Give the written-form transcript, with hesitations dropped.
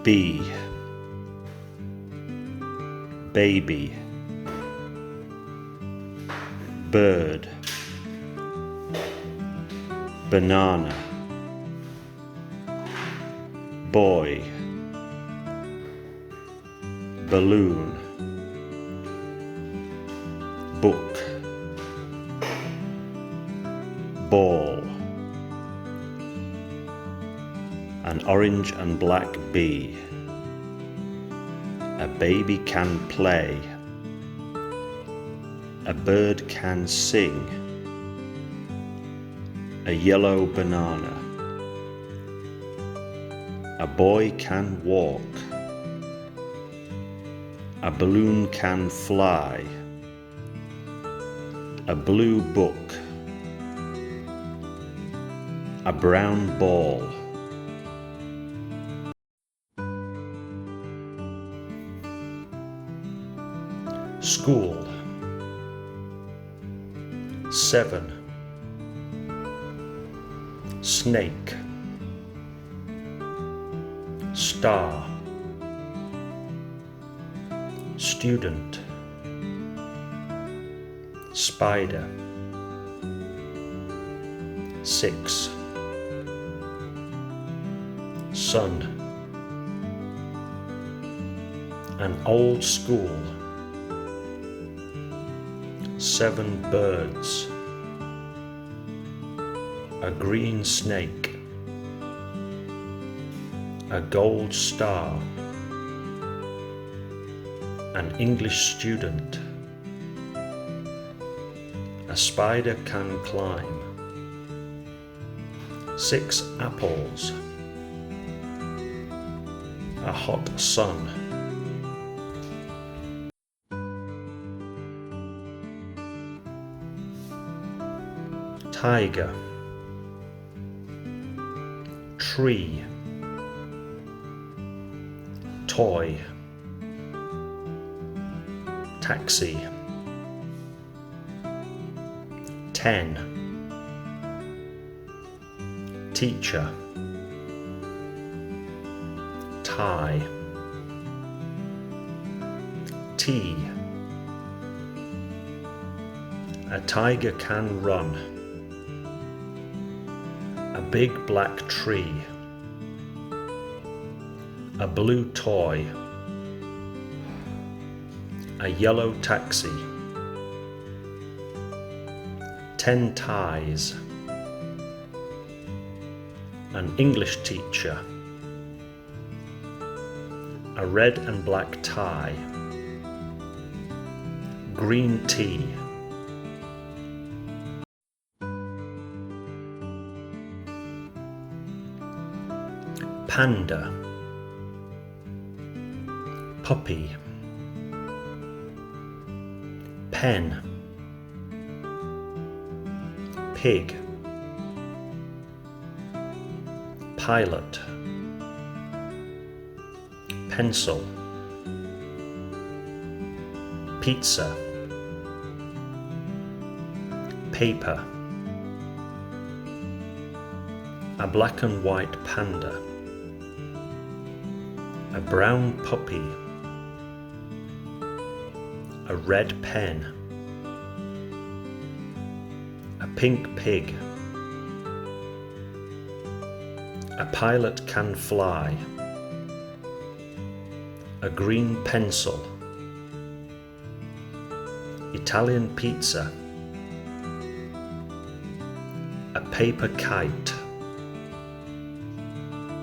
bee, baby, bird, banana, boy, balloon, book, ball, an orange and black bee, a baby can play, a bird can sing, a yellow banana, a boy can walk, a balloon can fly, a blue book, a brown ball. School. 7. Snake, star, student, spider. 6. Sun, an old school. 7 birds, a green snake, a gold star, an English student, a spider can climb, 6 apples, a hot sun. Tiger, tree, toy, taxi. 10. Teacher, tie, tea, a tiger can run, a big black tree, a blue toy, a yellow taxi. 10 ties, an English teacher, a red and black tie, green tea. Panda, puppy, pen, pig, pilot, pencil, pizza, paper, a black and white panda, a brown puppy, a red pen, a pink pig, a pilot can fly, a green pencil, Italian pizza, a paper kite,